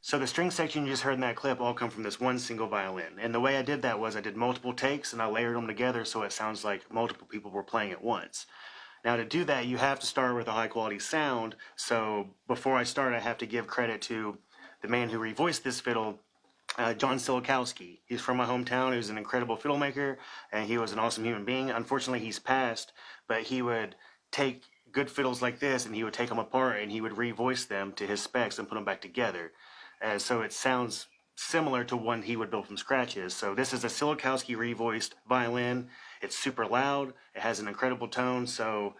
So the string section you just heard in that clip all come from this one single violin. And the way I did that was I did multiple takes and I layered them together so it sounds like multiple people were playing at once. Now to do that, you have to start with a high quality sound. So before I start, I have to give credit to the man who revoiced this fiddle, John Silakowski. He's from my hometown. He was an incredible fiddle maker and he was an awesome human being. Unfortunately, he's passed, but he would take good fiddles like this and he would take them apart and he would revoice them to his specs and put them back together. So it sounds similar to one he would build from scratches. So this is a Silakowski revoiced violin. It's super loud. It has an incredible tone. So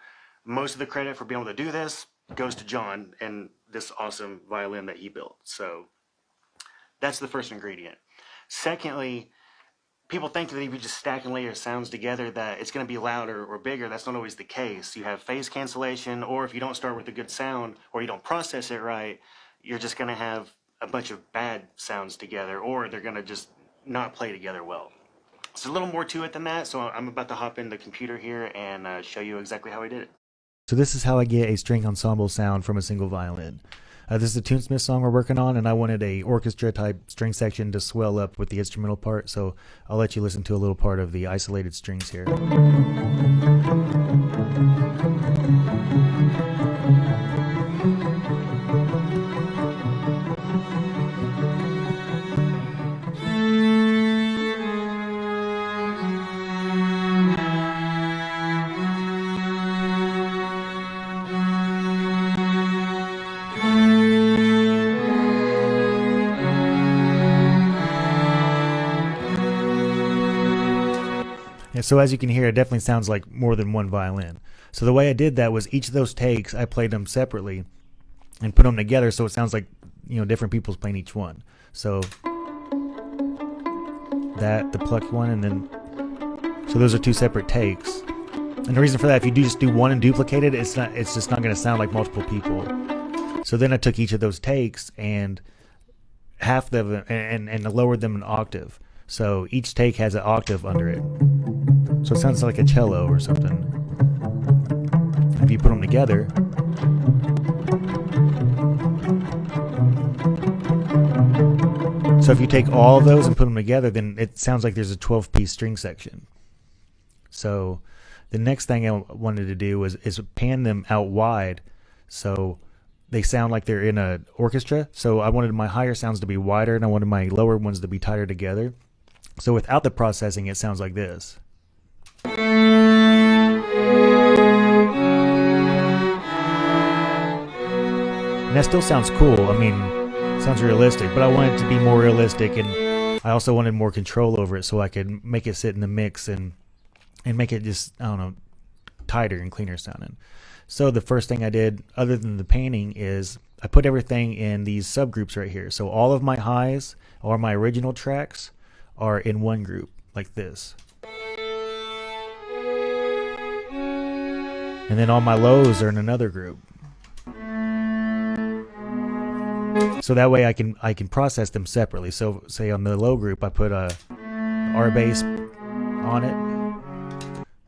most of the credit for being able to do this goes to John and this awesome violin that he built. So that's the first ingredient. Secondly, people think that if you just stack and layer sounds together that it's going to be louder or bigger. That's not always the case. You have phase cancellation, or if you don't start with a good sound or you don't process it right, you're just going to have a bunch of bad sounds together, or they're going to just not play together well. It's a little more to it than that, so I'm about to hop in the computer here and show you exactly how I did it. So this is how I get a string ensemble sound from a single violin. This is a Toonsmith song we're working on, and I wanted a orchestra type string section to swell up with the instrumental part, so I'll let you listen to a little part of the isolated strings here. And so as you can hear, it definitely sounds like more than one violin. So the way I did that was each of those takes, I played them separately and put them together so it sounds like, you know, different people's playing each one. So that, the plucked one, and then, so those are two separate takes. And the reason for that, if you just do one and duplicate it, it's just not going to sound like multiple people. So then I took each of those takes and half of them and lowered them an octave. So each take has an octave under it. So it sounds like a cello or something. If you put them together, so if you take all of those and put them together, then it sounds like there's a 12-piece string section. So the next thing I wanted to do is pan them out wide so they sound like they're in an orchestra. So I wanted my higher sounds to be wider and I wanted my lower ones to be tighter together. So without the processing, it sounds like this. And that still sounds cool. I mean, it sounds realistic, but I wanted it to be more realistic, and I also wanted more control over it so I could make it sit in the mix and make it just, I don't know, tighter and cleaner sounding. So the first thing I did, other than the painting, is I put everything in these subgroups right here. So all of my highs or my original tracks are in one group, like this. And then all my lows are in another group. So that way I can process them separately. So say on the low group I put a R bass on it.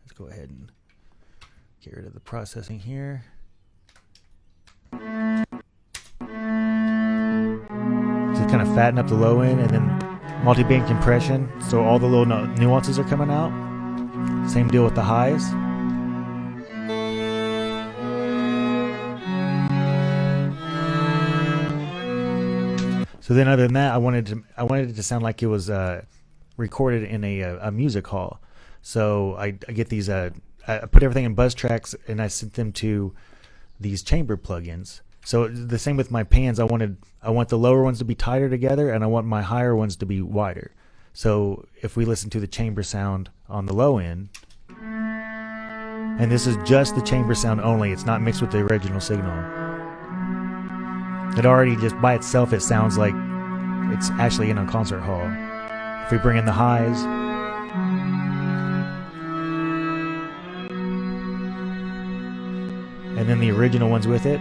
Let's go ahead and get rid of the processing here. Just kind of fatten up the low end, and then multi-band compression, so all the little nuances are coming out. Same deal with the highs. So then other than that, I wanted it to sound like it was recorded in a music hall. So I get these, I put everything in buzz tracks and I sent them to these chamber plugins. So the same with my pans. I want the lower ones to be tighter together, and I want my higher ones to be wider. So if we listen to the chamber sound on the low end, and this is just the chamber sound only, it's not mixed with the original signal. It already just by itself, it sounds like it's actually in a concert hall. If we bring in the highs, and then the original ones with it,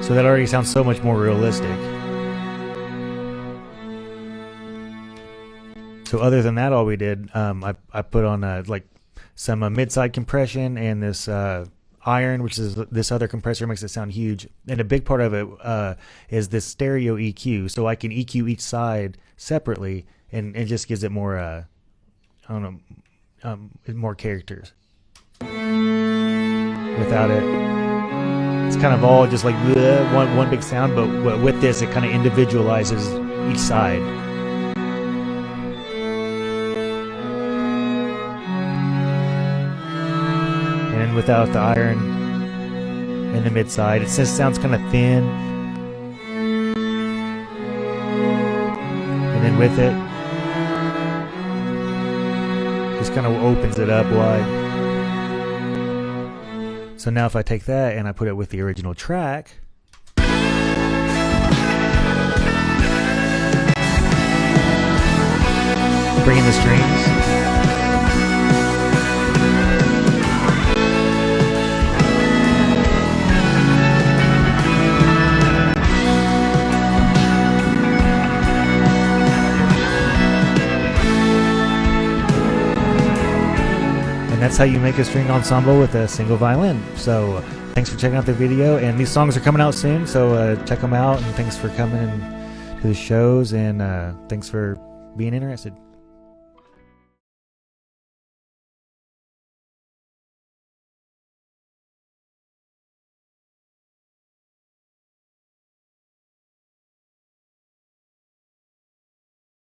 so that already sounds so much more realistic. So other than that, all we did, I put on like some mid-side compression, and this iron, which is this other compressor, makes it sound huge. And a big part of it is this stereo EQ, so I can EQ each side separately, and it just gives it more, I don't know, more characters. Without it, it's kind of all just like bleh, one big sound, but with this, it kind of individualizes each side. And without the iron in the mid side, it just sounds kind of thin. And then with it, just kind of opens it up wide. So now if I take that and I put it with the original track, bring in the strings. And that's how you make a string ensemble with a single violin. So thanks for checking out the video, and these songs are coming out soon, so check them out, and thanks for coming to the shows, and thanks for being interested.